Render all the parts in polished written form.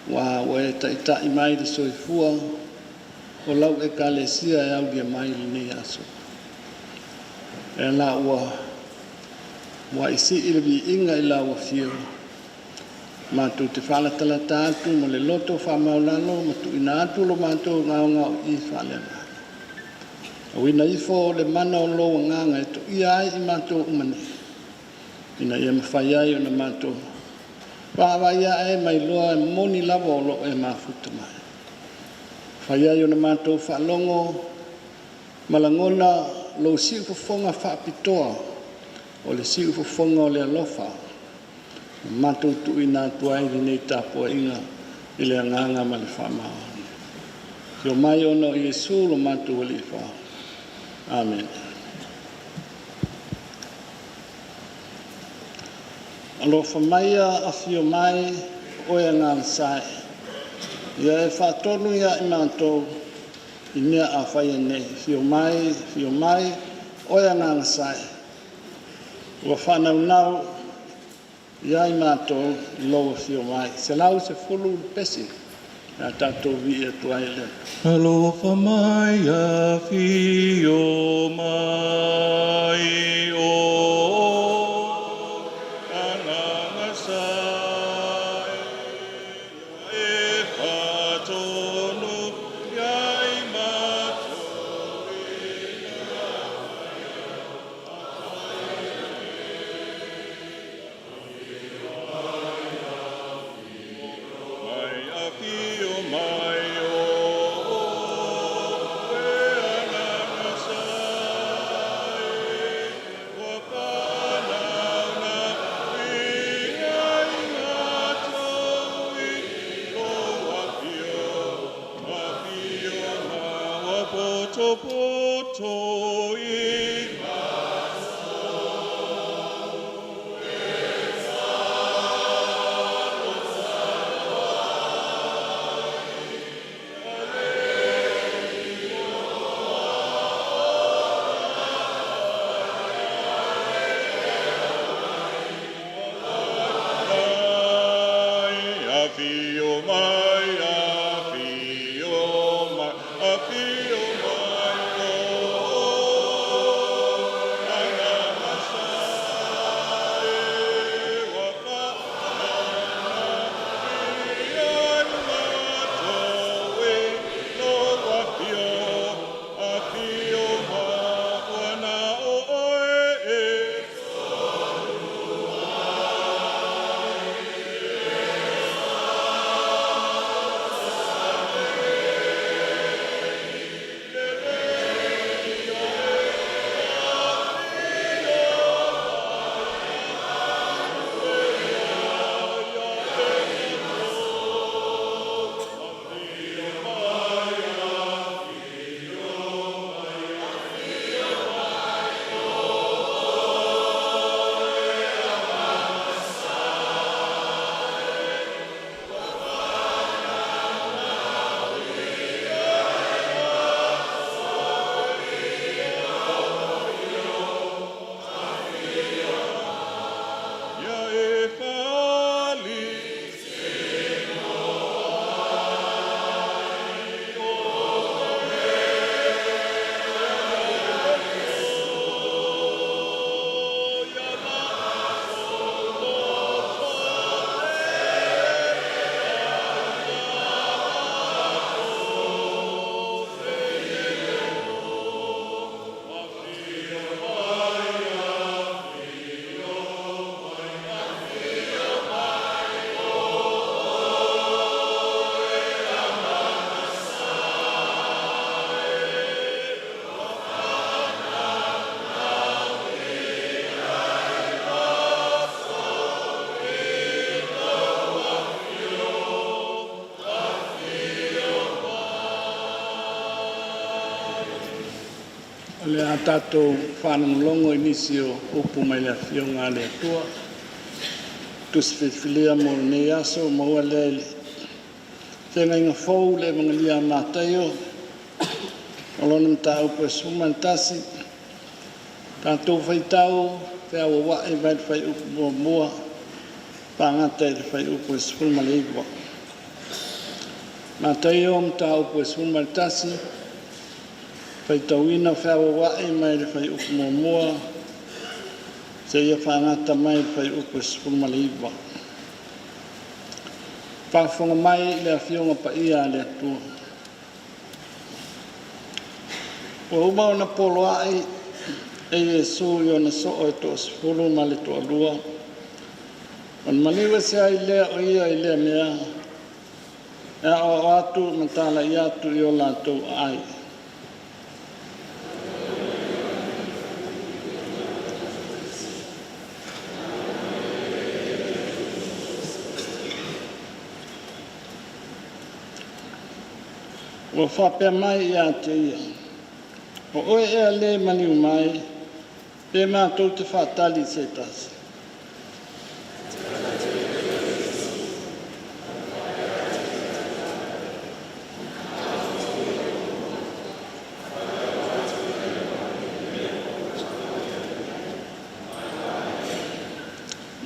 wa we Taitai mai le soifua o lau ekalesia e au dia mai le aso. E la ua wa isi ilvi inga ila wa fio matu te whala talata atu mo le loto wha maulalo matu ina atu lo matu ngao ngao I whale na. Wina ifo le mana o lo nganga eto ia ai I matu umane. Ina ia mawhai ai o na matu. Wawa ia e mai loa e moni lava o lo e mafuta mai. Whai ai o na matu whalongo malangona lo siu fufonga whaapitoa o le siu fufonga o le alofa. Matu tu ina tuai nei tapo inga I le nganga ma le whamao. Kio mai ono Iesu lo matu o le wha. Amen. Alo whamaia a fio mai o e ngā sai. Ia e whatonu ia I mātou I nea a whai nei. Fio mai o e ngā sai. Ua whanau nau ia I mātou I loa fio mai. Se lau se fulu pesi. Ia tātou vi e tuai le. Alo whamaia fio mai o Le a tātou whanamulongo inisio upu mai le whionga le atua. Tusi Viliamu nei ASO maua le tenga inga fau le mga lia mātaio. Alona mta upu e suma tasi. Tātou whaitau, whea wa e vai whai upu mua mua. Pāngata e whai upu e suma le igwa. Matai o mta upo e suma le tasi. Fai tauina whiawa wae mai le fai upo mua. Se ia whaangata mai le fai upo e suma le iwa. Whaafonga mai le a whionga pa ia le atua. O umau na polo ai e su i ona so e to sifuru ma le to alua. On maniwa se ai lea o ia i lea mea. E o atu matala i atu i o lātou ai. O whapea mai i ate ia. O oe ea le maniu mai, pe mātou te whatali se tasi.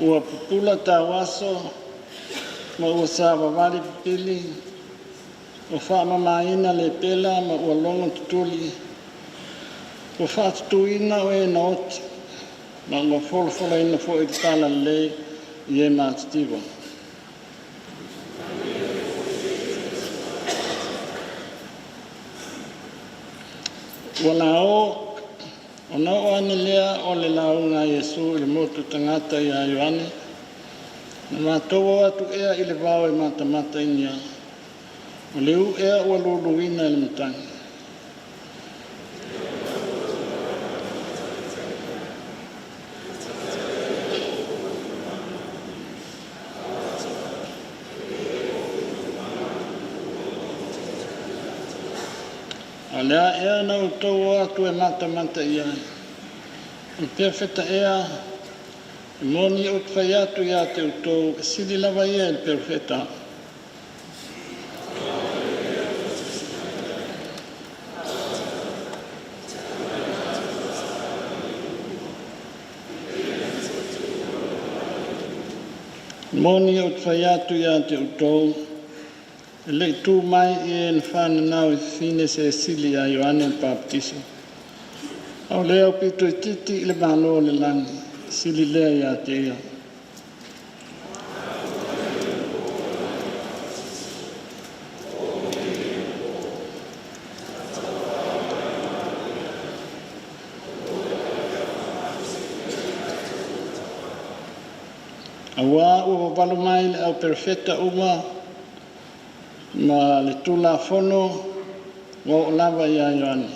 Ua pupula tau aso, ma ua sāwawari pipili, o whaamamaina le pela ma ua longo tutuli, o whaatutuina o e na oti, ma ua wholawhala ina fo i tala le i e mātitiwa. Ua la o na o ane lea o le launga Iesu i le motu tangata i a Ioane, na mātou atu ea i le vau e matamata inia, o le u ea ua luluina i le mutangi. A lea ea na utou atu e matamata i ai. I perfeta ea, i moni o kwhai atu i a te utou, e sili lava ia i perfeta. Moni o kwhai atu i a te utou, e lei tū mai i e na whana nau i fine se sili a Ioane i baptiso. Au leo pito i titi i le mano le langi, sili lea i a te ia. Awa ua wapalo mai le au perfeta uma, ma le tula FONO, wa o lava i a Ioane.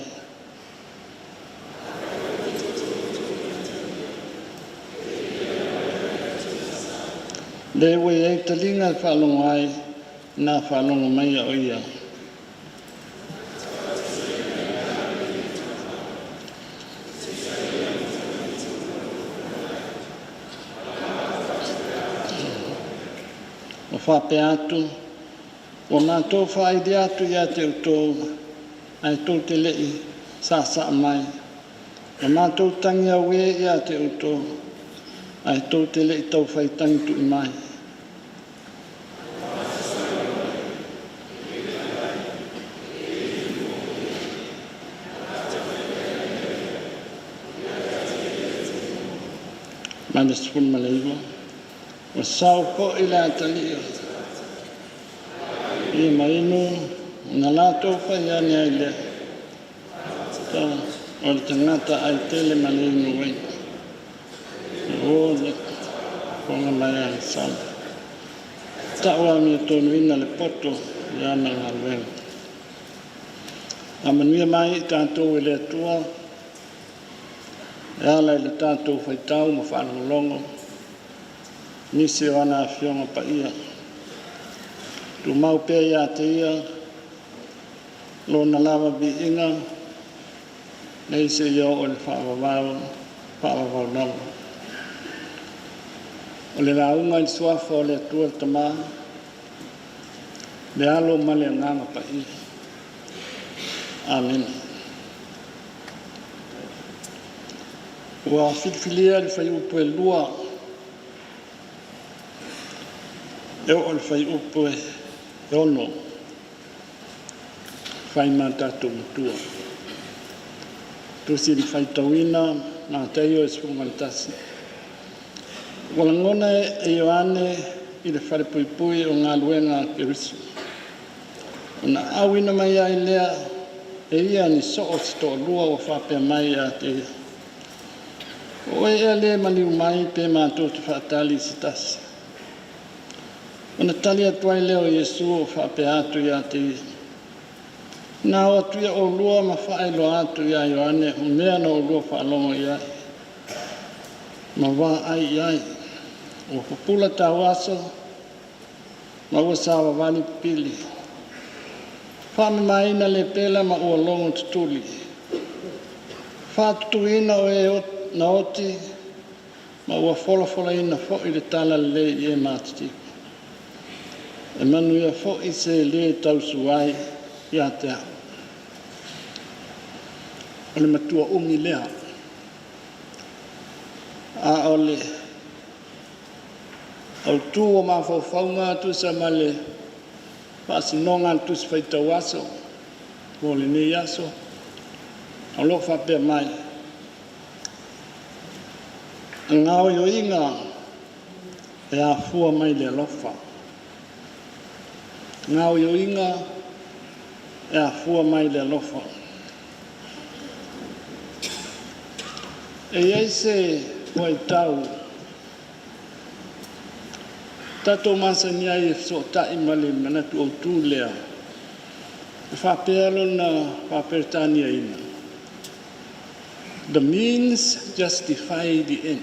Le ue e talinga i whalongo ai, na whalongo mai a o ia. O whape atu, o mātou whaidi atu i a te utou, ai tō te lei, sa mai. O mātou tangi au e i a te utou, ai tō te lei tau whaitangi tu i mai. Mana sepun malaiwa, o sau ko i la talia. I mainu, na lātou whai ane ai lea. Tā, o le tangata ai tele malainu wai. O le konga mai ai sala. Taua mi tonu ina le poto, i ana ngalweng. Amanuia mai tātou i le atua, e ala i le tātou whaitau ma whanalongo, nisi o ana whionga pa ia. Tu mau pēr ia te ia, lo na lava bi inga, nei se ia o le whaavavau nongo. O le raunga i suafa o le atua tama, le alo ma le nganga pa ia. Amen. Ua whitwhilia le whai upu e lua, e o le whai upu e ono, whai mā tātou matua. Tusi ni whai tauina, mā teio e spumaltasi. Walangona e Ioane i le whare puipui o ngā luenga ke risu. Ona awina mai ai lea, e ia ni soo sto lua o whapea mai a te ia. O e le maniu mai pe mātou te whaatali si tasi. Ona tali atuai leo Iesu o whapea atu ia te ia. Nā o atu ia o lua ma whaelo atu ia Ioane, o mea na o lua whaalongo ia. Ma wā ai ai. O popula tau aso, ma ua sawa wali pili. Whame maina le pela ma ua longo tutuli. Whātutuina o e na oti, ma ua whola ina fo i le tala le i e mātitiku. E manu ia fo i se le tausu ai i a te au. O le matua ungi lea. A o le au tū o mā whauwhaunga tu sa male whaasinonga tu sa whaitau aso, o le nei aso, au lo whapea mai. Ngāo yo inga e a fua mai le lofa. Ngāo yo inga e a fua mai le lofa. E eise wai tau. Tato masa ni ai so tai male manatu o tu lea. Whapea lona whapertania ina. The means justify the end.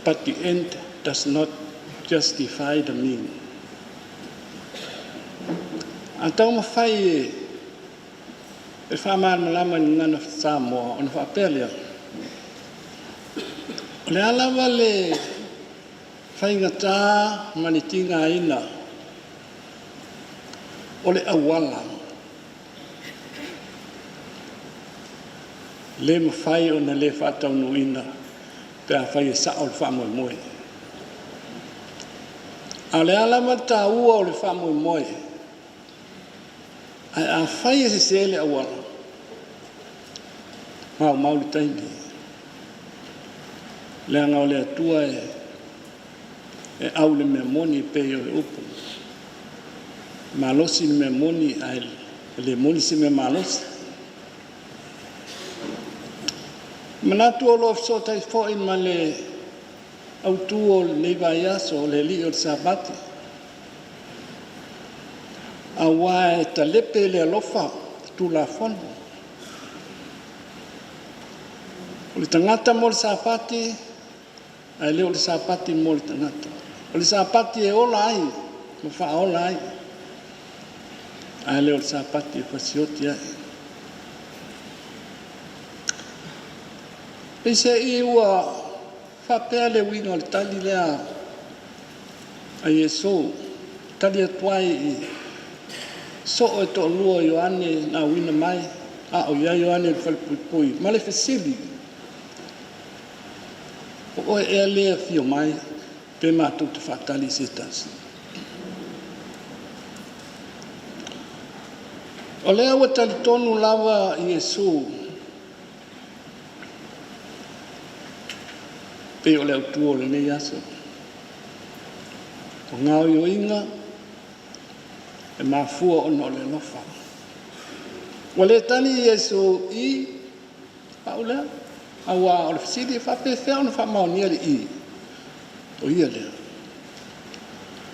But the end does not justify the mean. Antau mawhai e whamar malama ni ngana Samoa, ona whapelea. Le alawa le whaingata manitinga ina o le awala. Le mawhai o na le whatau nuina. Pe a whai e sao le whamoe moe. A le alama tā ua o le whamoe moe. Ai a whai e se le awala. Mau le taimi. Le anga o le atua e au le mea moni pe o le upu. Malosi le mea moni ai le moni se mea malosi. Manatu o lo so tai fo in male autu o le vai aso le li o sabati. A wai ta lepe le alofa tu la fono. O le tangata mo le sapati, ai leo le sapati mo le tangata. O le sapati e ola ai, ma wha ola ai. Ai leo le sapati e whasioti ai. Pese i ua whapea le winga o le tali lea a Iesu, tali atuai i so e to lua Ioane na wina mai, a o ia Ioane le whalipui, ma le whesili. O e lea fio mai, pe mātou te whatali se tasi. O lea ua tali tonu lawa Iesu, pe o leo tuo le nei aso. O ngāo yo inga, e mafua ono le lofa. O le tani Iesu i, paulea, awa o le fisidi whape whea ono whamaunia le i. O ia lea.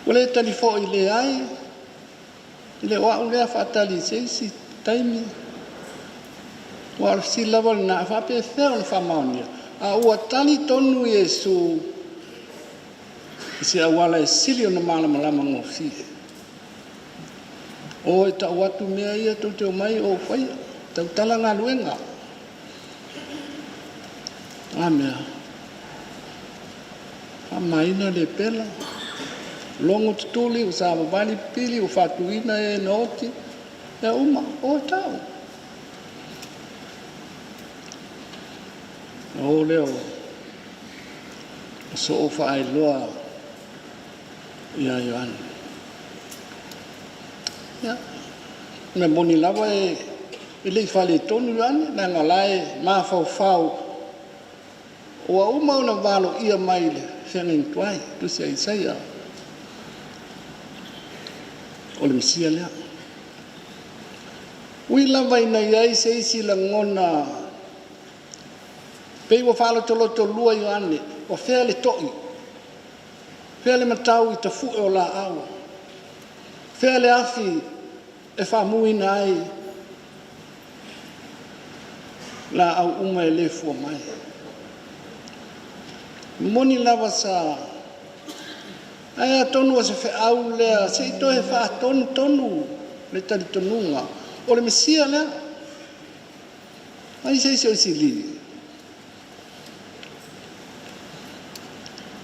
O le tani fo i le ai, le oa o lea whatali seisi taimi. O le fisidi lawa le na whape whea ono whamaunia. A ua tani tonu Iesu i se awala e sili o na malamalama ngofi. O e tau atu mea ia tau te o mai o whaia. Tau tala ngā luenga. A mea. A maina le pela. Longo tutuli o sa wali pili o whatuina e na oti. E uma o tau. O leo, so o whaai loa i a Ioane. Ia, me moni lava e le fale tonu ane na ngalae ma fau o a uma ona valo ia mai le fengeng tuai tu se Isaia o le misia lea ui lava ina iai se isi la ngona pei wa falo tolo lua Ioane o fea le toi fea le matau i ta fu e o la awa fea le afi e whamuina ai la au uma e le fua mai moni lava sa ai a tonu a se fe au lea se ito he wha tonu le tali tonunga o le mesia lea ai se o isi li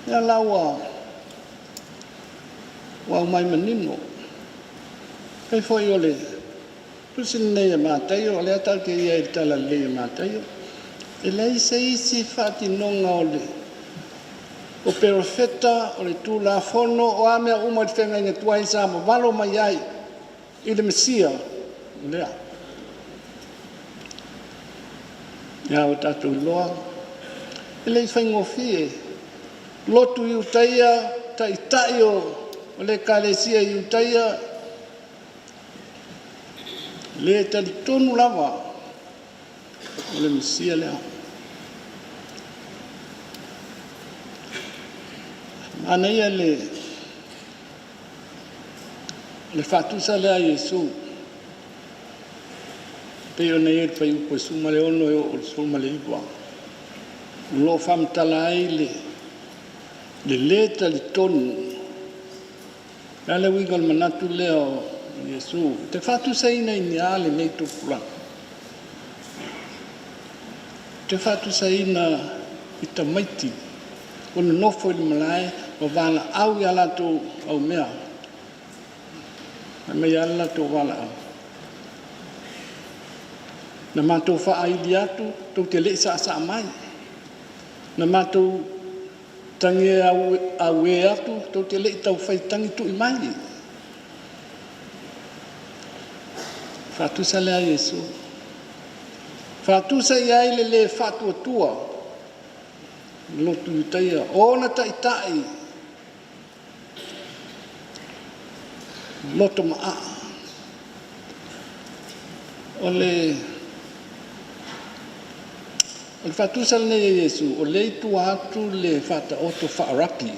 lea laua wa mai manino kai foi o le tusin nei a mātai o le atau ke ia i tala le a mātai e lei se isi whati nonga o le o perofeta o le tūla FONO o amea uma i whenga inga tuai sa ma walo mai ai i le mesia lea ia o tatu loa e lei whaingofie lotu i utaia Taitai o le kalesia i utaia le tali tonu lava o le mesia lea ana ia le whatusa lea Iesu pe o nei e whai upo suma le ono e o suma le iwa lo whamtala ai le tali tonu ale wingal manatu leo Iesu te whatusa ina ini ale nei tupula te whatusa ina i ta maiti o na nofo i malai o wala au i ala tō au mea mea ala tō wala au na mātou wha aili atu tō te le sa mai na mātou tangi au e atu tō te le tau whai tangi tu i mai whatusa lea Iesu whatusa i aile le whatua tua lotu i taia o na Taitai loto maa o le whatusa le Iesu o le tu atu le whata oto whaaraki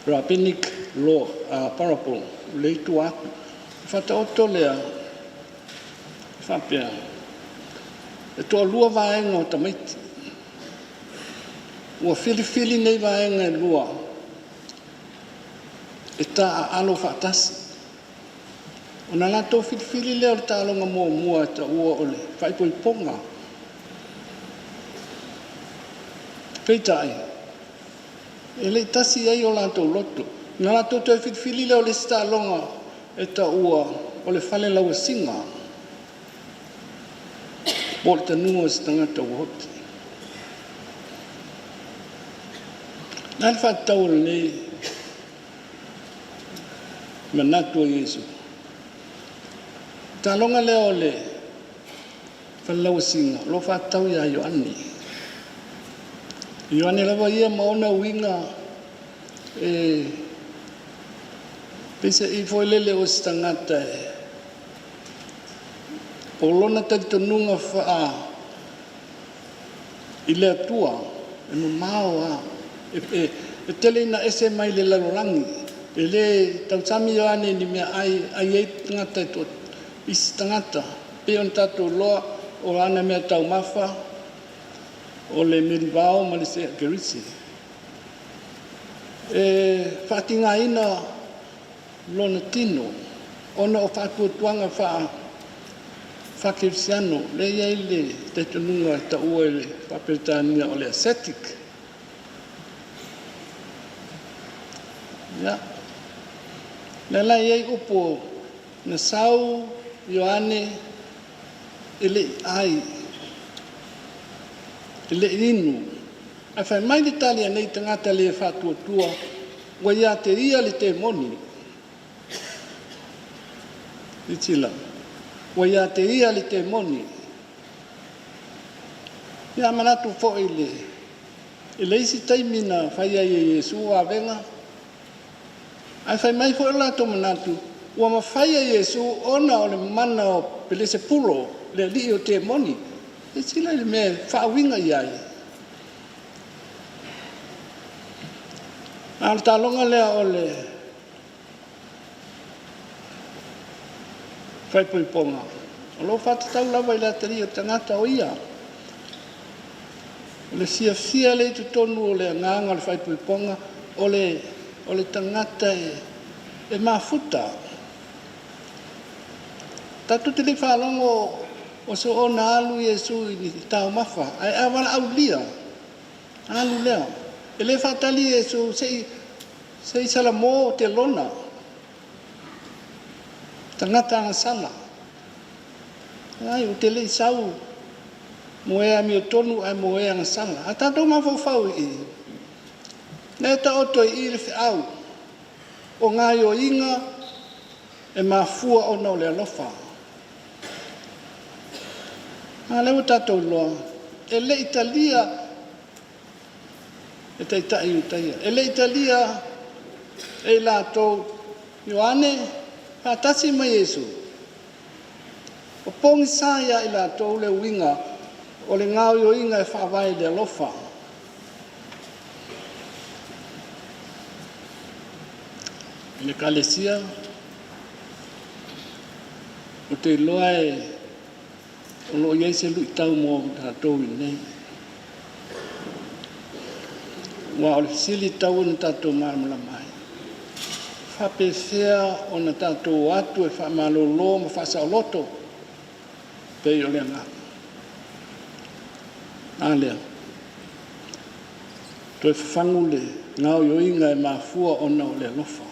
rabbinic law parable le tu atu whata oto lea whapea e toa lua vaenga o tamaiti ua fili nei vaenga e lua e ta alo whaatasi o na lato fili leo le ta alonga mua ta ua ole whaipoiponga Taitai e le tasi ai o lato loto na lato te fili leo le sta alonga e ta ua ole whale lau singa Bol tanua se tangata wot. Nal whatau nei manatu Iesu. Talonga leo le whalau singa, lo whatau ia Ioane. Ioane lawa ia maona winga pese I foilele o se tangata o lona taitonunga wha I le atua e mamao e tele ina ese mai le larorangi e le tautami Ioane ni mea ai e tangata to isi tangata pe on tato loa o ana mea tau mafa o le merivao ma le se gerisi e whatinga ina lona tino ona o whatuatuanga whakirisiano le iai le taitonunga ta ua le whaperitania o le ascetic ia le la iai upo na sau Ioane ele ai ele inu a fai mai le tali nei tangata le whatuatua wa ia te ia le te moni I tila Wa ia te ia le te moni. Ia manatu fo ile. Ile isi taimina whai ai e Yesu a venga. Ai whai mai fo ila to manatu. Ua ma whai ai Yesu ona o le mana o pele se pulo le li o te moni. E sila le me whaawinga iai. Al talonga lea o le whai pui ponga. O lo whatatau lawa i la tari o tangata o ia. O le sia le tu tonu o le nganga le whai pui ponga o le tangata e mafuta. Tatu te le whalongo o so o na alu Yesu i ni tau mafa. Ai awala au lia. Alu lea. E le whatali Yesu sei sala mo te lona. Tangata anga sala. Ai o te le sau. Moea mi o tonu ai moea anga sala. A tatou mawhawhau i. Ne ta oto i le au. O ngai o inga e mafua o no le alofa. A leo tatou loa. E le Italia e Taitai utaia. E le Italia e latou Ioane patasi mai Yesu. O pongi saia i latou le winga o le ngau o inga e whawai le alofa. Le kalesia o te loa o lo iei se lui tau mo tatou i nei. Wa o le sili tau na tatou marmala mai. Whapewhea o na tatou atu e whamalolo ma whasaoloto pei o le ngā. Alea. Toi whangu le ngau yo inga e mafua o na o le alofa.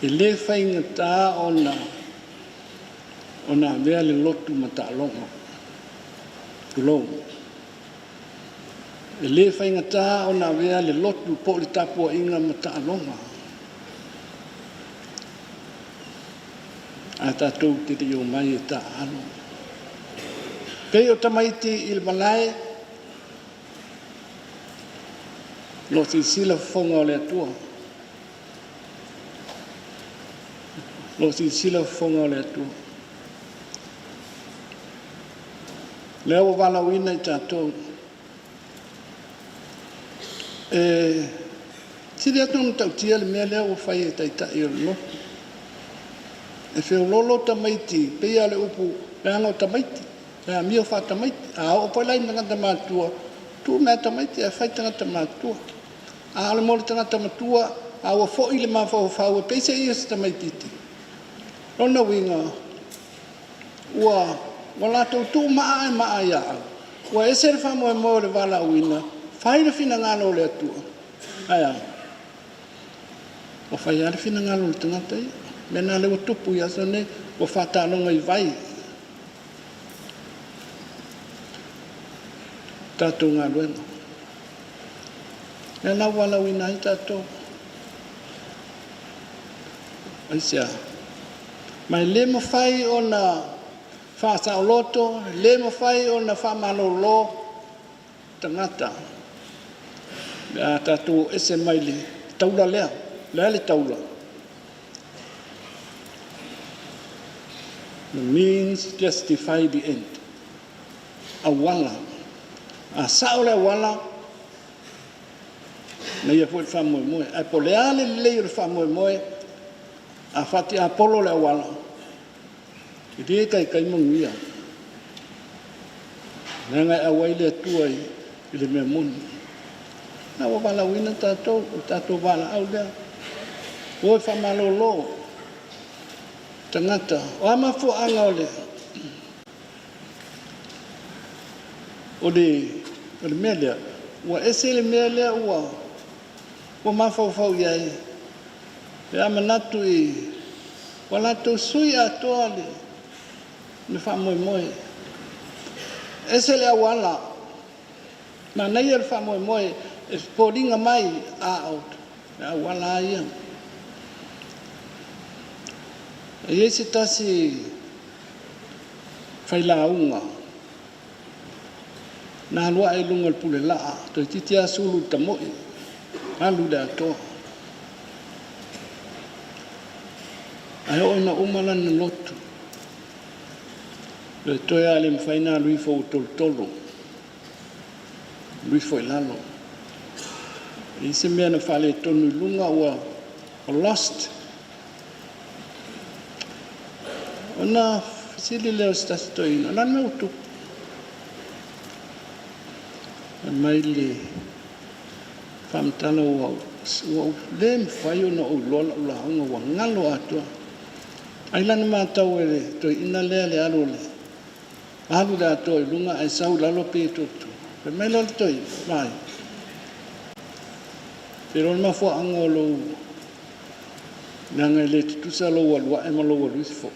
E le whainga tā o na vea le lotu ma ta longa. Tulonga. E le whainga tā o na vea le lotu po le tapua inga ma ta longa. A tātou te te o mai e ta alo. Pei o tamaiti il malai, lo si sila fonga o le atua. Lo si sila fonga o le atua. Leo wala wina i tātou. Siri atu na tau tia le mea leo whai e Taitai o lo. E whio lolo tamaiti, pea le upu, le ango tamaiti. Lea mio wha tamaiti. A o poilai tangata mātua. Tu mea tamaiti, a whai tangata mātua. A ole mole tangata mātua, a ua fōi le maa whau e peise ia sa tamaititi. Rona winga, ua latou tu maa e maa ia au. Ua ese le whamoe moe le wala uina, whai le whina ngalo le atua. Aia. O whai ale whina ngalo le tangata ia. Mena le o tupu ia sone, o whatalonga i vai. Tātou ngā luenga. Nena wala uina i tātou. Aisia. Mai le mo whai o na whaasa o loto, le mo whai o na whamalolo tangata. Mea tātou ese mai le taula lea, lea le taula. The means justify the end. A wala. A sao le wala. Na ia po fa moe moe. A po le ale le le fa moe moe. A fati a polo le wala. I te kai mongia. Na ngai a wai le tuai i le mea muni. Na wa wala wina tatou wala au lea. Oi fa malolo. Tangata. O ama fu anga ole. O le mea lea. Ua ese le mea lea ua mawhauwhau iai. E ama natu i. Wa latou sui a toa le. Me wha moe moe. Ese le awala. Ma nei e le wha moe moe. E poringa mai a out. E awala ia. E se tasi whailaunga. Nā lua e lunga pule laa, toi titia sulu tamoi, alu le atoa. Ai o ina umala na lotu. Le toi ale mwhaina lui fo tolu. Lui fo ilalo. I se mea na whale tonu lunga ua o lost. Ona sili leo stasi toi ina, nan me utu. Mai le whamtana ua le mwhai o na o lola ula hanga ua ngalo atua. Ai lana mātau e le toi ina lea le alo le. Alu le atua i lunga ai sau lalo pe tutu. Pe mai lalo toi, mai. Pero ma fo anga lo nanga le tutusa lo walua e ma lo walua fo.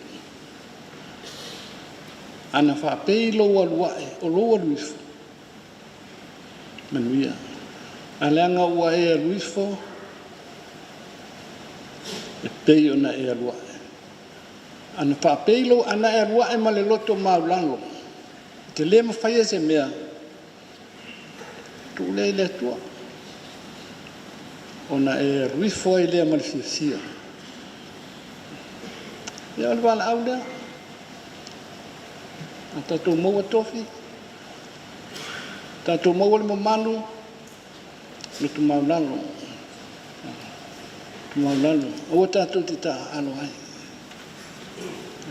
Ana fa pe lo walua e o lo walua fo. Manuia. Aleanga ua e alua fo. E pe ona e alua e. Ana fa pe lo ana e alua e ma le loto maulano. Te le ma fai se mea. Tu le tua. Ona e ruifo e lea malifisia. Ia ole wala au lea. A tatou maua tofi. Tatou maua le mamanu. No tu maulalo. Tu maulalo. Oa tatou te ta alo ai.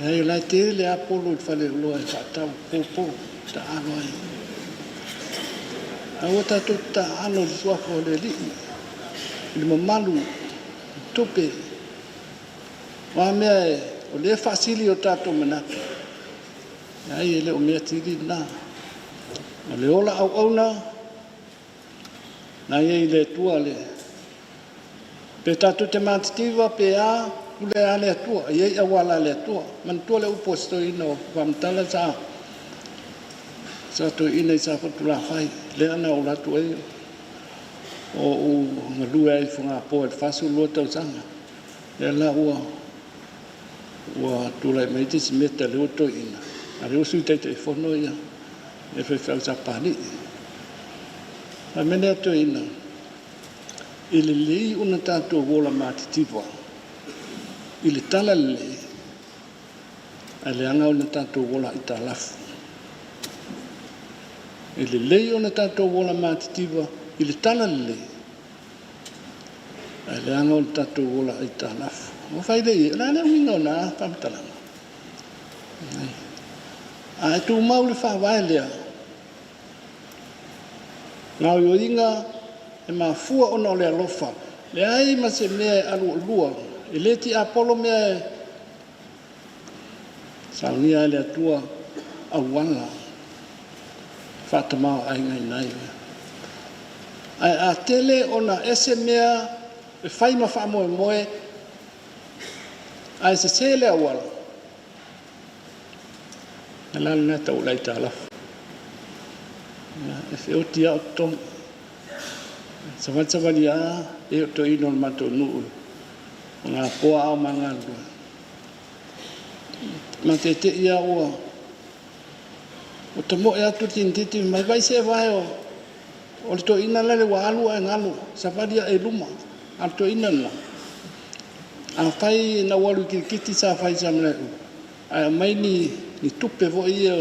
Ai lai te le apolo i whale uloa e whatau. Popo ta alo ai. Oa tatou ta alo i suafo le lii. I mamalu tupe wa mea e o le fasili o tato manatu ai ele o mea tiri na o le ola au auna na ie le tua le pe tato te matitiva pe a ule a le tua ie awala le tua man tua le uposto ino wamtala sa to ina i sa fatula fai le ana o latu e o ngalua ai funga po e fasu lo tau sanga e la ua tula mai te simeta le oto ina a le osu te FONO ia e fe fa sa pani a mene to ina ile lei una tato vola matitivo ile tala le ale anga una tato vola italafu ile lei una tato vola matitivo ile tala le ale anga o tatu ola i tanafu o fai le la le winga na pamtala ai tu mau le fa vai le na yo inga e ma fu ona le lofa le ai ma se me alu lua e le ti apolo me saunia le tua awala fatama ai ngai nai ai a tele ona ese mea e fai ma fa moe ai se sele awala ala na tau lai tala e fe o tia o tom sa valia e to ino mato nu nga poa au manga ma te ia o tomo e atu tintiti mai vai se vai o to ina le wa alu e ngalu sa valia e luma alto ina na a fai na walu kiti sa fai sa mle a mai ni tupe vo ia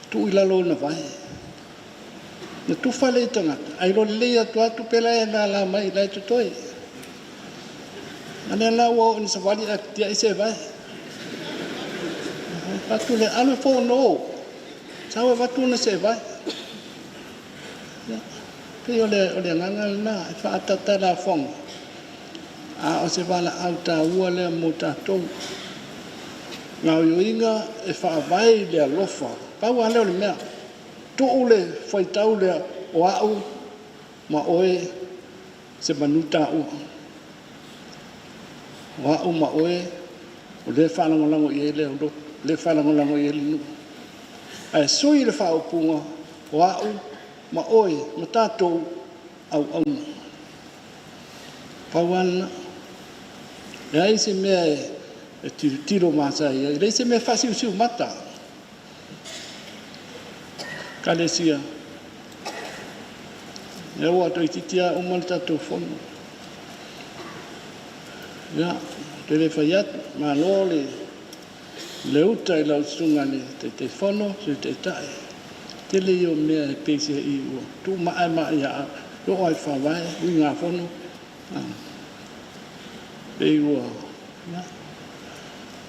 tu ilalo na vai na tu fale tanga ai lo le atu pela na la mai la tu toi ana la wo ni sa vali aktia ise vai atu le alu FONO sa wa tu na se vai pe ole nganga na fa tata la fong a o se vala alta ua le mo tatou nga yo inga e fa vai le lofa pa wa le mea tu ule foi tau le o au ma oe se manuta u wa o ma oe o le fa lango ye le fa lango ye lu ai sui le fa o punga wa au ma oe ma tatou au pawana e ai se mea e tiro masai ai. Rei se me fasiu mata. Kalesia. E ua toi titia umal tatou fono. Ia, te le whaiat, ma lo le uta i lau sunga ni te fono, se te tae. Te le i o mea e pese i ua. Tu maa ia, yo ai whawai, ui ngā fono. Pe i ua, ia.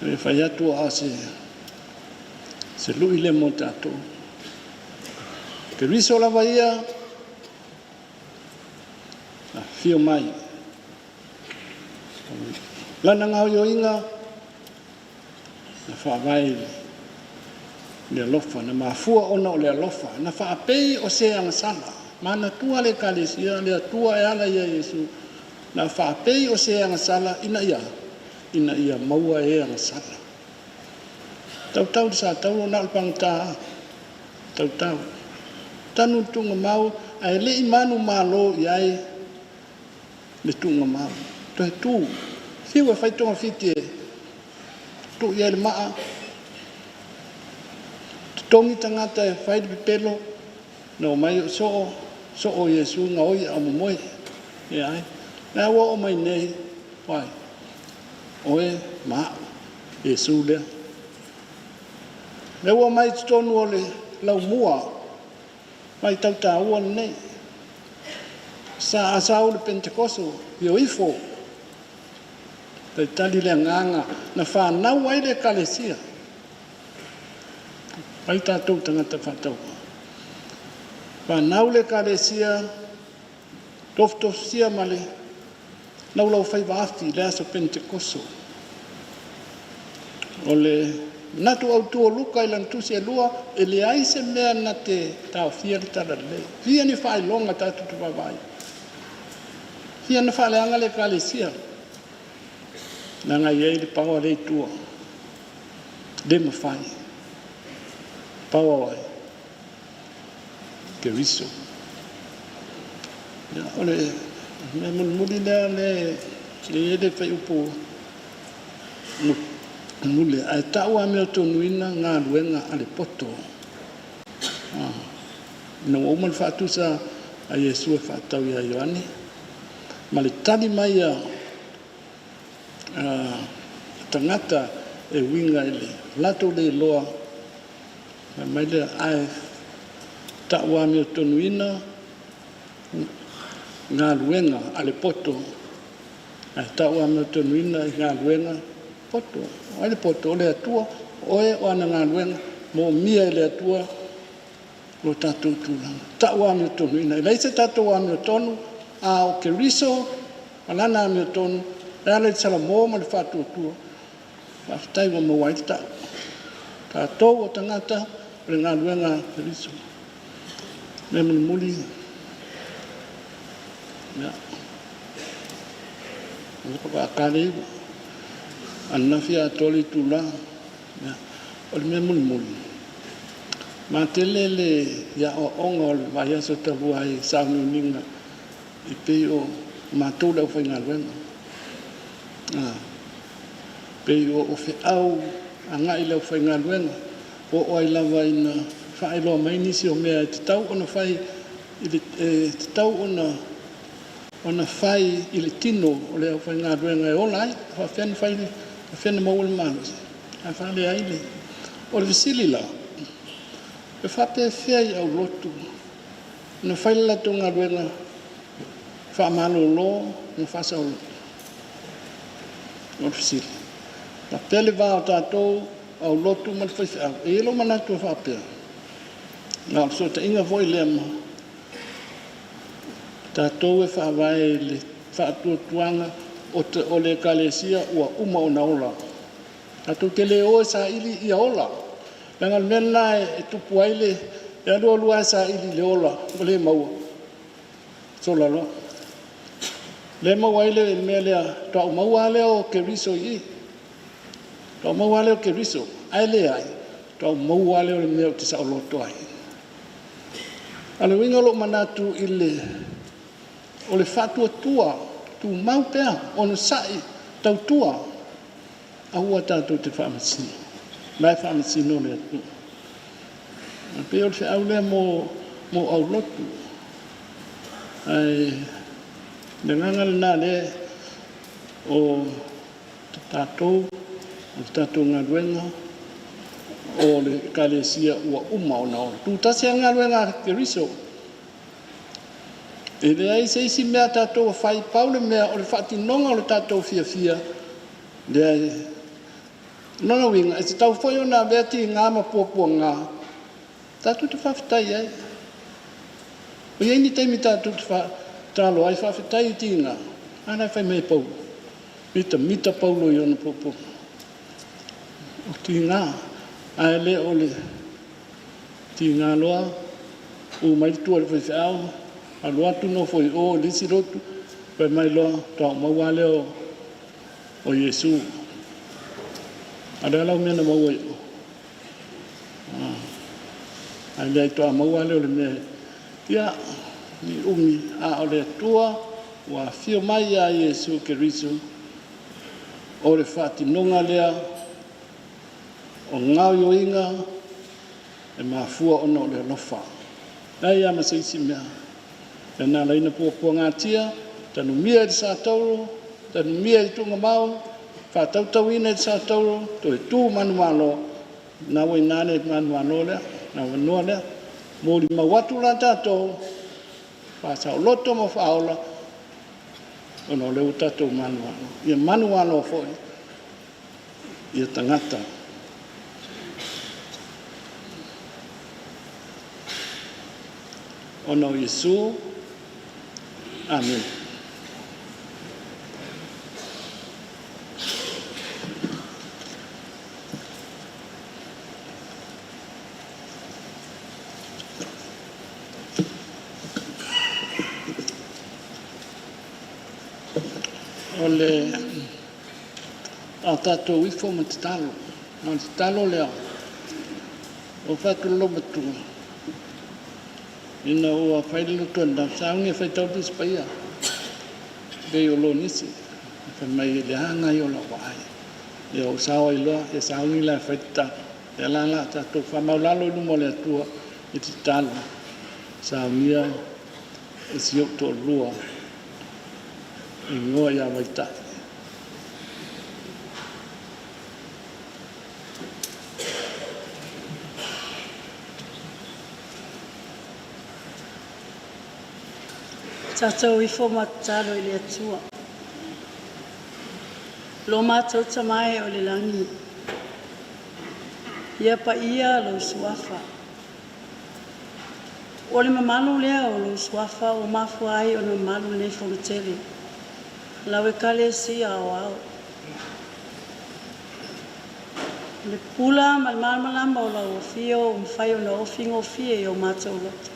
Le whaiatu a se lui le mo tatou. Ke riso lava ia, fio mai. Lana ngau yo inga, na whawai le alofa, na mafua ona o le alofa, na whaapei o se angasala. Mana tua le kalesia, le tua e ala ia Yesu, na whaapei o se angasala ina ia maua e angasala. Tau sa tau o nalpang ta, tau. Tanu tunga mau, ai le imanu malo iai, le tunga mau. Toi tu, fiu e whaitonga fiti e, tu iai le maa, tongi tangata e whaidi pipelo, na o mai so o Yesu ngā oi a momoe, e ai. Nā ua o mai nei, wai, oe maa, Yesu lea. Nā ua mai tonu o le lau mua, mai tau tā ua nei. Sa asau le Pentekoso, i ifo. Tai tali le nganga, na whanau ai le kalesia. Pai tātou tangata whatau. Whanau le kalesia, toftosia male, nau lau whai waafi le aso Pentekoso. O le natu au tua luka i lantusi e lua, e le aise mea na te tau fia le tala le. Fia ni whai longa tātou tu wawai. Fia na whale anga le kalesia. Nanga iei le paua le tua. Le mawhai. Paua wai. Ke riso. Ole, me muli lea le ele whai upo. Mule, ai taua mea tonuina ngā luenga ale poto. Ina umal whaatusa a Yesu e whaatau ia Ioane. Ma le tali mai a tangata e winga ele. Lato le loa. Mai le ai taua mea tonuina ngā luenga ale poto. Ai taua mea tonuina ngā luenga poto. Ai le poto le atua, oe o ana ngā luenga, mo mia le atua, lo tātou tūlanga. Taua mea tonuina. Ilai se tātou a mea tonu, a o ke riso, alana a mea tonu, e ala i sala mō ma le whātua tua. Whātai wa mawai te tau. Tātou o tangata, le ngā luenga ke riso. Me muli. Mea. Mea kare iwa. Ana fia toli tula. O le mea muli. Ma tele le ya o onga o le vai aso tabu ai saungu ninga. I pei o mātou lau whai ngā luenga. Pei o whi au a ngai lau whai ngā luenga. O oi lawa ina whae loa mai nisi o mea te tau ona whai te tau ona whai i le tino o le au whai ngā luenga e ola ai. Wha whiana whai le whiana maua le manos. A whale aile. O le visili la. E whape whia i au lotu. Na whai la tō ngā luenga wha malo lo, na whasa o lotu. O le visili. Na pele wā o tātou au lotu man whai whia. E elo manatu a whapea. Nā so ta inga voi lea ma. Tātou e whaawai le whaatua tuanga o le kalesia ua uma o na ola. Tātou te le oe sa ili i a ola. Nanga mena e tupu aile e alua lua sa ili le ola. O le maua. Sola loa. Le maua aile e mea lea tau maua leo ke riso i. Tau maua leo ke riso. Aile ai. Tau maua leo le mea o te sa o loto ai. Ale winga lo manatu ile o le whatua tua tu mau pea o na sai tau tua aua tātou te whaamasino. Mai whaamasino le atu. Pe o te au lea mo au lotu. Ai, le nganga le nā le o tātou, o tātou ngaruenga, o le kalesia ua uma o nao. Tūtasi a ngaruenga te riso. E le ai se isi mea tātou a whai pau le mea o le whaatinonga o le tātou fia. Le ai, nona winga, e te tau whai o nā veti ngā ma pōpua ngā. Tātou te whawhitai ai. O iei ni teimi tātou te whaatalo ai whawhitai ti ngā. Ana whai mei pau. Mita paulo i ona pōpua. O ti ngā. Ai le o le ti ngā loa. O mai tua le whaiwhau. A loa tu no foi o lisi rotu. Pai mai loa tau maua leo o Yesu. A rea lau mena maua i o. Ai lea i toa maua leo le mea. Ia, ni umi a o le tua. Wa fio mai a Yesu ke risu. O le whaatinonga lea. O ngau yo inga. E mafua ona o le lofa. Ai ama se isi mea. E nā laina pōpua ngā tia, tanu mia i sa tauro, tanu mia i tunga mau, whātautau ina i sa tauro, to e tū manualo, nā wai nāne manualo lea, nā wanua lea, mōri mawatu la tātou, whātau loto ma whaola, ono leo tātou manualo. Ia manualo foi, ia tangata. Ono Yesu, Amen. Ole a tātou ifo ma te talo. Ma te talo lea. O whatu lomatu. Ina o a whaililo tuanda, saungi a whaitau tis paia. Bei o lo nisi, whai mai le hanga i o la wai. E o sawa i loa, e saungi la whaita. E langa tātou whamaulalo i lumo le atua i te talo. Saungia e siok to lua. I ngoa i a waita. Tātou i fō matalo i le atua. Lo mātou tamai o le langi. Ia pa ia lo suafa. O le mamalu lea o lo suafa o mafua ai o no malu nei whangatele. Lau e kale si au au. Le pula mal malama o lau o fio o mwhai o na ofingo fie o mātou loto.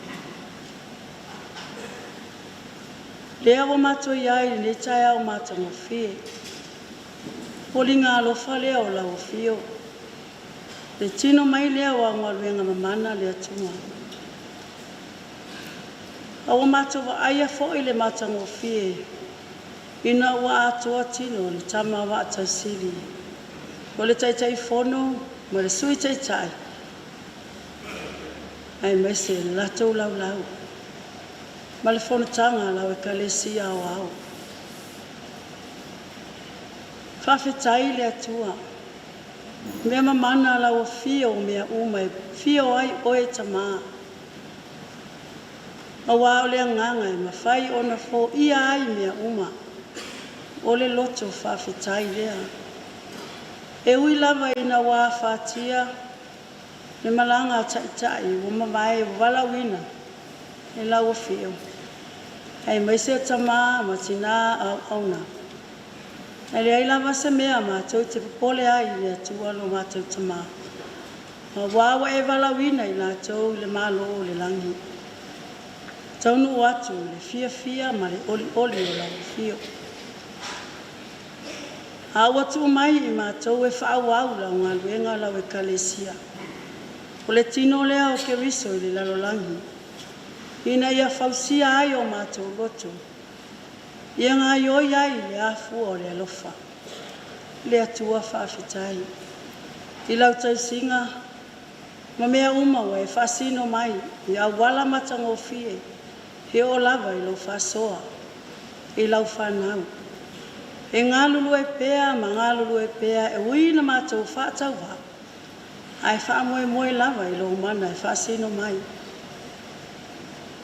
Lea o mato iai le tai au mata mo fie. Poli ngā alofa lea o lau fio. Le tino mai lea o angaluenga mamana lea tunga. Au mato wa aia fo i le mata mo fie. Ina wa atua tino le tama wa atasiri. O le Taitai FONO, ma le sui Taitai. Ai mai se latou lau lau. Ma le whanatanga lau e kalesia au au. Whawhetai le atua. Mea mamana lau o fio mea umai. Fio ai oe tamaa. Ma wao lea nganga e ma whai ona fo ia ai mea uma. O le loto whawhetai lea. E ui lava ina wā whatia. Le malanga taitai. O mawai o walawina. E lau o fio. Ai mai se tama ma tina au na. Ai le ai lava se mea ma tau te pole ai le atua lo ma tau tama. Ma wawa e walawina i la tau le malo o le langi. Tau nu atu le fia ma le oli o la fio. A watu mai i ma tau e whaau au la ngā luenga lau e kalesia. O le tino lea o ke riso i le lalo langi. Ina ia fausia ai o mātou loto. Ia ngā ioi ai le afu o le alofa. le atua whawhitai. I lau tau singa, ma mea uma wa e whasino mai, i au wala matango fie, he o lava i lau whasoa, i lau whanau. E ngā lulu e pēa, ma ngā lulu e pēa, e uina mātou whātau wa. Ai whaamoe moe lava i lau mana, e whasino mai.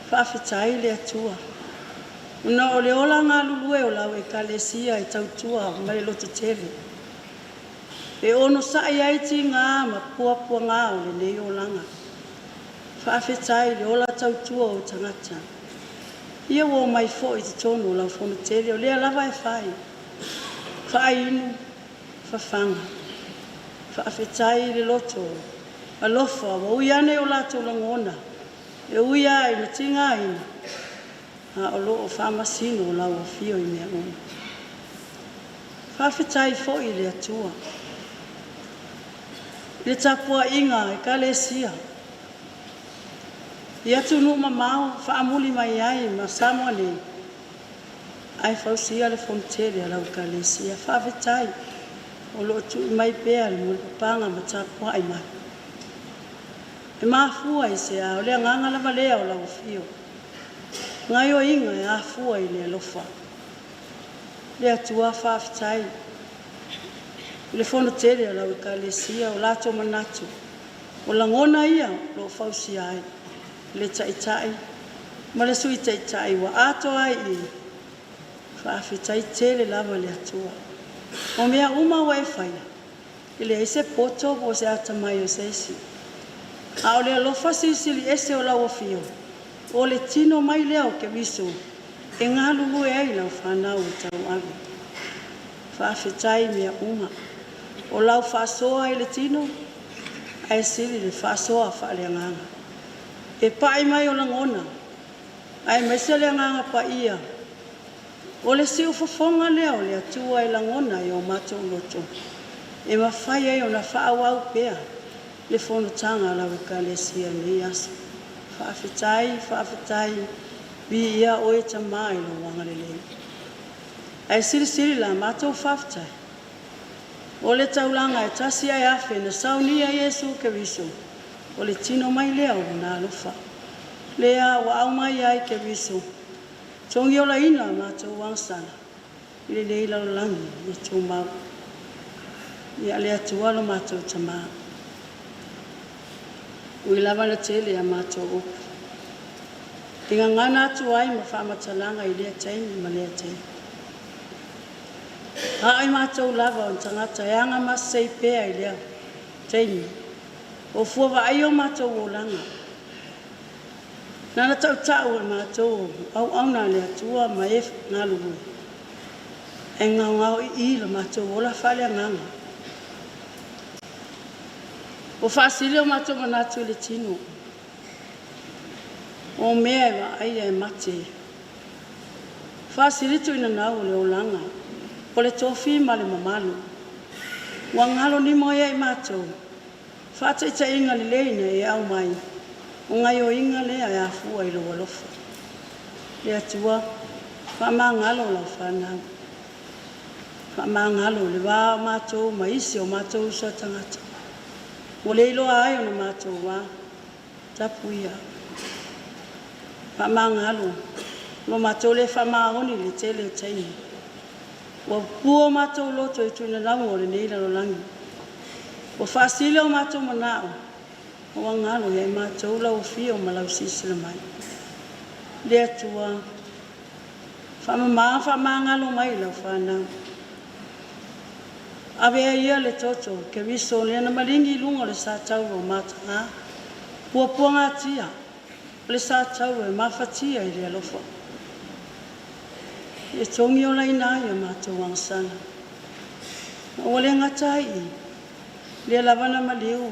Whawhitai le atua. Una o le ola ngā lulu e o lau e kalesia i tautua, mai loto tele. E ono sai aiti ngā ma puapua ngā o le nei o langa. Whawhitai le ola tautua o tangata. Ia wo mai fo i te tono lau fono tele o lea lava e whai. Whainu, whawhanga. Whawhitai le loto. A lofa, wa uiane o lato langona. E uia i na tinga ina. A o loo whamasino o lau o fio i mea ona. Whawhitai fo i le atua. Le tapua inga e kalesia. Ia tunu mamau, whaamuli mai ai, ma Samoa ne. Ai whausia le fontere a lau kalesia. Whawhitai. O loo tu i mai pēa le muli papanga ma tapua ai mai. E maafua i se a, o lea nganga lava lea o lau fio. Ngai o inga e afua i le alofa. Le atua whawhitai. Le fono tere lau i kalesia o lato manatu. O langona ia lo fausi ai. Le taitai. Ma le sui taitai wa ato ai i. Whawhitai tere lava le atua. O mea uma wa e whaia. I le ese poto o se atamai o seisi. A o le alofa sisili ese o lau o fio. O le tino mai leo ke viso. E ngā lulu e ai lau whanau i TAUALU. Whawhitai mea uma. O lau whasoa i le tino, ai siri le whasoa whaaleanganga. E pai mai o langona, ai maise leanganga pa ia. O le siu whafonga leo le atua i langona i o mato loto. E mawhai ai o na whaawau pea, le whonotanga lau i kalesia ni aso. Whawhitai, bi ia o e tamai lo wangalele. Ai siri la mato whawhitai. O le taulanga e tasi ai afe na saunia Yesu ke viso. O le tino mai lea o na alofa. Lea wa au mai ai ke viso. Tongi o la ina mātou wangsana. I le leila o langi i tō mau. Ia lea tualo mātou tamā. Ui lava na tele a mātou opu. Tinga ngana atu ai ma whamatalanga i lea teini ma lea teini. Ai mātou lava o tangata e anga masei pēa i lea teini. O fuawa ai o mātou o langa. Nana tau e mātou au auna lea tua ma e ngā lugu. E ngau i la mātou o la whale nganga. O whaasile o mātou manatu le tino. O mea e wa ai e mate. Whaasile tu ina nau le o langa. O le tofi ma le mamalu. Wangalo ni moia i mātou. Whata ita inga le leina e au mai. O ngai o inga le a afua i loa lofa. Le atua, whamangalo lau whanau. Whamangalo le wā o mātou ma isi o mātou usua tangata. O le iloa ai o na mātou wā. Tapu ia. Whamangalo. Lo mātou le whamaoni le tele o taini. Wa pua mātou loto i tūna lau o le neila lo langi. Wa whaasile o mātou manao. O wangalo ia i mātou lau fio ma lau sisila mai. Le atua. Whamangalo mai lau whanau. Awea ia le toto ke viso le na maringi lunga le sa tau o mātanga. Pua ngā tia. Le sa tau e mawhatia i le alofa. E tongi o lai nai o mātou wangsana. O le ngatai i. Le lavana maliu.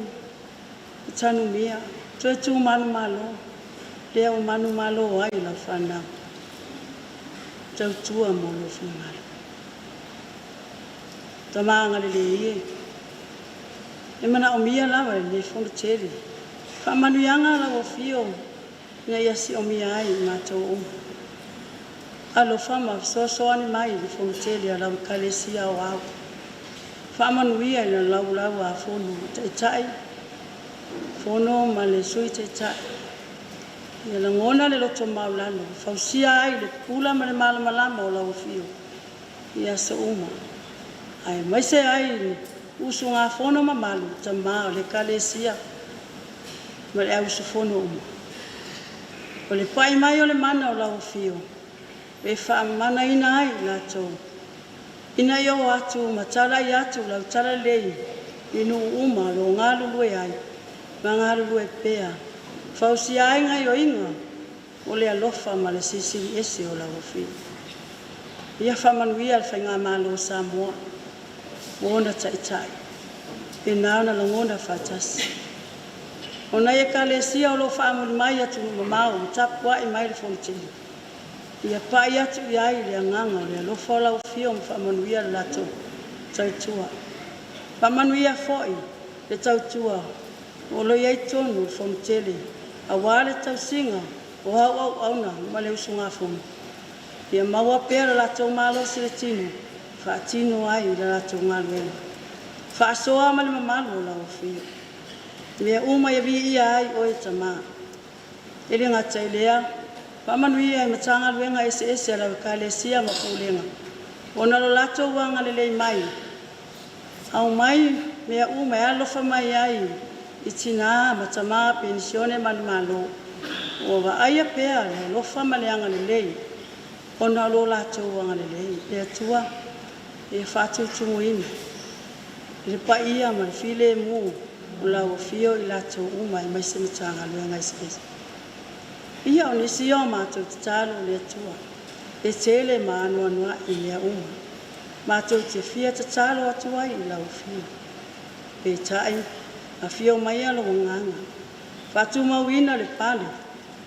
I tanu mea. Tue tu manu malo. Le o manu malo ai lau whanau. Tau tua mo lo whanau. Tamanga le ie. E mana o mia lawa le fono tere. Whamanuyanga lawa fio. Nga iasi o mia ai mātou o. Alo whama soani mai le fono tere a lau kalesia o au. Whamanuia ina laulau a FONO Taitai. FONO ma le sui Taitai. Ia la ngona le loto maulano. Fausia ai le pula ma le malamalama o lau fio. Ia sa uma. Ai maise ai usu ngā FONO ma malu. Tama o le kalesia. Ma le au su FONO uma. O le pai mai o le mana o lau fio. E wha mana ina ai la tau. Ina yo atu matala i atu lau tala lei inu uma lo ngā lulu e ai. Ma ngā lulu e pea. Fausi ai ngai o inga o le alofa ma le sisiri ese o lau fio. Ia whamanuia le whainga malo Samoa. Ona Taitai. E nāna la ngona whatasi. O nei e kalesia o lo whaamuri mai atu mamau, tapua i mai le fonitini. Ia pai atu i ai le anganga o le alofa o lau fio ma whamanuia le lato tautua. Whamanuia foi le tautua o lo iei tonu fonitele. A wale tau singa o hau au auna ma le usunga fono. Ia maua pēr le lato malo si le tino. Whaatino ai le lato ngaluela. Whaasoa ma le mamalu o lau fio. Mea uma ia vi ia ai o e tama. Ele ngata ilea. Whamanuia e matanga luenga ese la kalesia ma pulenga. Ona lo lato wanga lelei mai. Au mai mea uma e alofa mai ai. Itina matama pensione manumalo. O wa aia pea le lofa maleanga lelei. Ona lo lato wanga lelei. Lea tua e whatu tumuina. Le pa ia ma file mu. O lau fio i lato uma i mai se matanga luenga ese. Ia o nisi o mātou te talo le atua. E tele ma anua noa i lea uma. Mātou te fia te talo atua i lau fio. E tai, a fio mai alo nganga. Fatu mauina le pale.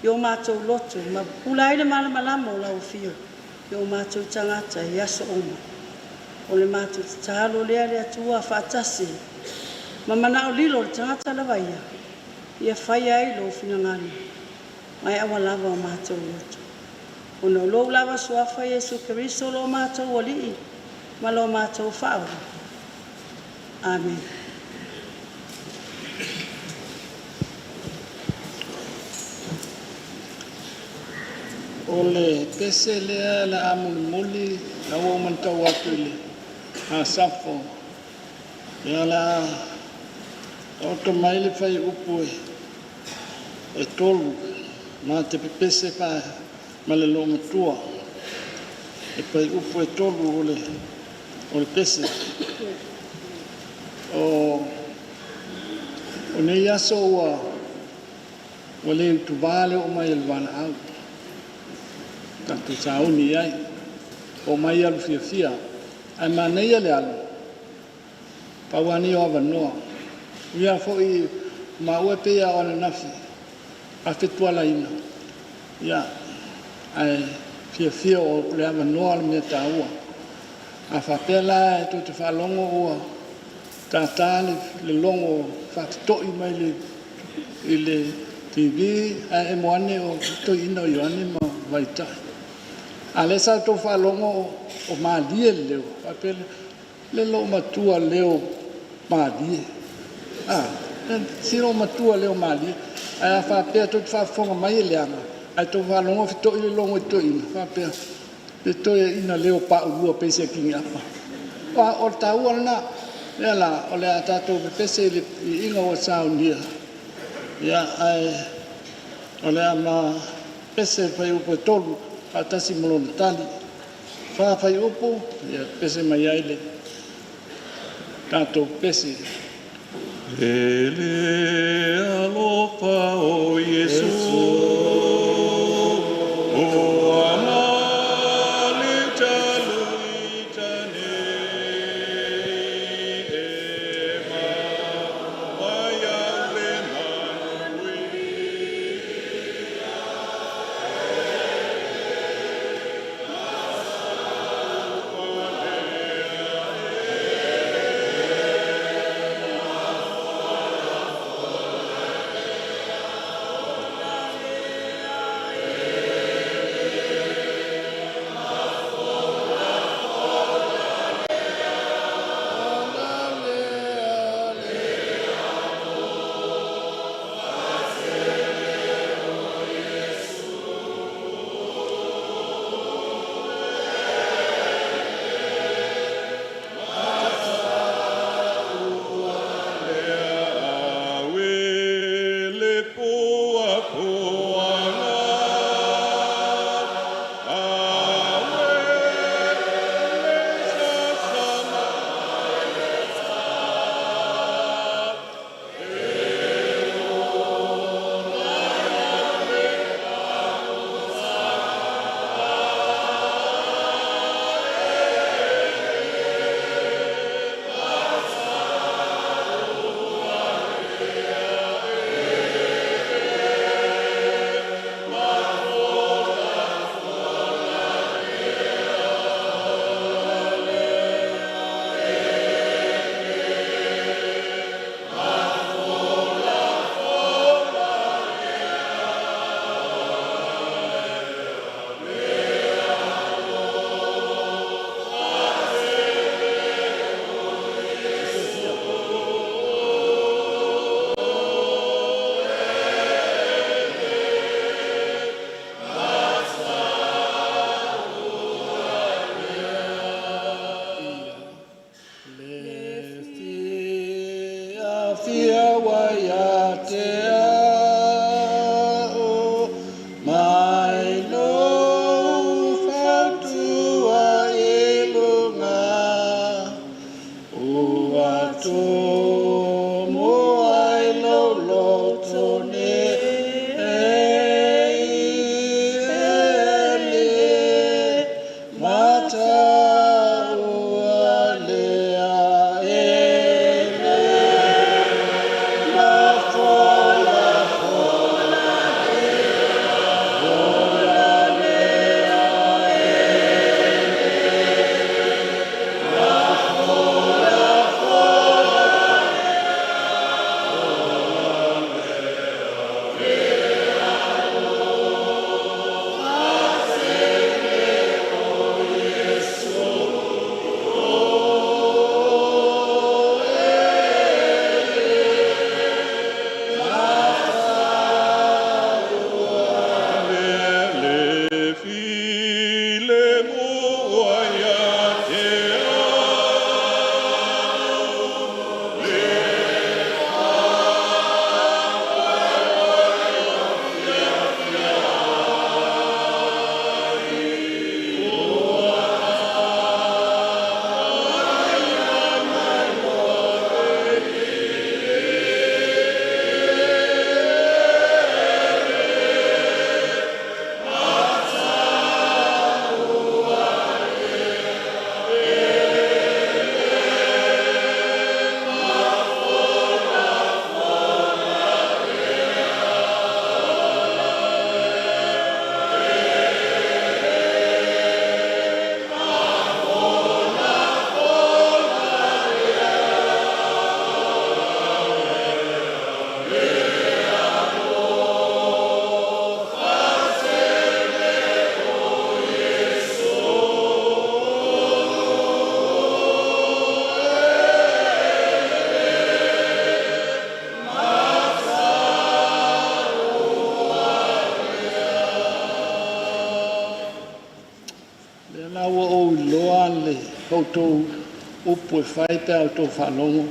Io mātou loto, ma pulai le malamalama o lau fio. Io mātou tangata i aso uma. O le mātou te talo lea le atua fatasi. Ma mana o lilo le tangata la vaia. Ia fai ai lo finangani. Mai awa lava o mātou loto. O no lo lava suafa Yesu Keriso lo mātou o lii. Ma lo mātou whaura. Amen. O le pese lea la amuli muli na o mantau atu le. A safo. Ia la o to mai le fai upu e tolu. Ma te pepese pa ma le lo matua. E pai upu e tolu o le pese. O nei aso o le utuvale o mai alwana au. Tanto sauni ai. O mai alu fia fia. Ai ma nei ale alu. Pauani o avanoa. Ia fo i ma ue pea o le nafi. A fetuala ina. Ia, ai fia o le avanoa le mea taua. A whapela e to te whalongo ua. Tātā le longo whakitoi mai le TV. A e moane o to ina o Ioane ma vaitai. A le sa to whalongo o maalie leo. Whapela le lo matua leo maalie. Siro matua leo maalie. Ai fa pe to fa fonga mai le ana ai to va longo to ile longo to ina fa pe to ina leo pa u pe se ki apa wa o ta u na la o le ata to pe se le inga o sa unia ya ai o le ama pe se fa u po to ata si molon tali fa u po ya pe se mai ai le tanto pe se Ele alofa o Yesu o amali talui tane ema waya le manui Le la ua o loa le koutou upu e whai pēr o tō whanongo.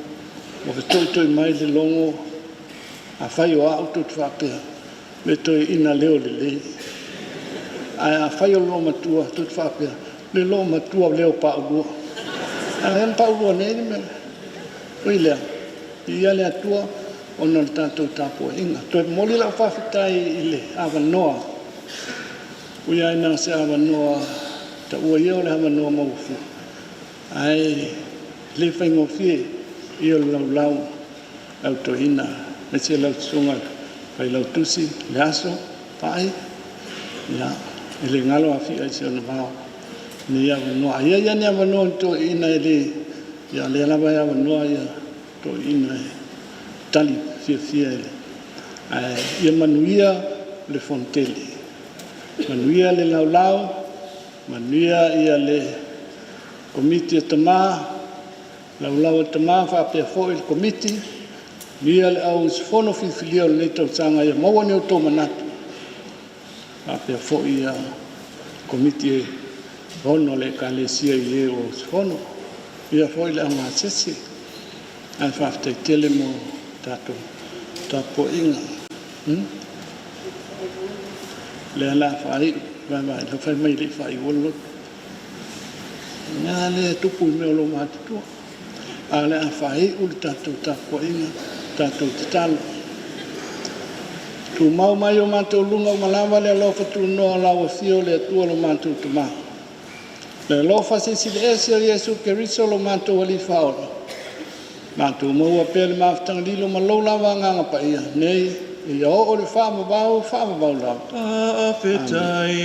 O ke toi mai le longo a whai o au tō whapea. Me toi ina leo le lei. A whai o lo matua tō whapea. Le lo matua leo pa ua. A hen pa ua nei me. Ui lea. Ia lea tua o nana tātou tāpua inga. Toi moli lau whawhitai i le awa noa. Ui aina se awa noa. Ta ua ia o le awa noa maufu. Ai le whaingo fie i o lau au to ina. Me se lau tsunga pai lau tusi le aso pai. Ia. I le ngalo a fia i se ona mao. Ni awa noa. Ia ni awa noa to ina i le. Ia le alawa awa noa ia. To ina e tali fia ele. Ia manuia le fonteli. Manuia le lau. Manuia ia le komiti tamā. Lau tamā whapea fo il komiti. Nia le au FONO whiwhilia o le tau tanga ia maua ni o tō manatu. Whapea fo ia komiti e hono le ka le sia i le o FONO. Ia fo i le anga sesi. Ai whaftai tele mo tātou tāpo inga. Le ala whai, vai, le whai mai le whai wolo. Ngā le tupu me o lo mātutua. A le a whai uli tātou tāpo inga, tātou te talo. Tu mau mai o mātou lunga o malawa le alofa tu noa lawa fio le atua lo mātou tu mā. Le alofa sisi le esi o Yesu ke riso lo mātou ali whaola. Mātou maua pēle māwhtanga lilo ma lau lawa nganga pa ia. Nei, i o le whamabau lau. Awhitai.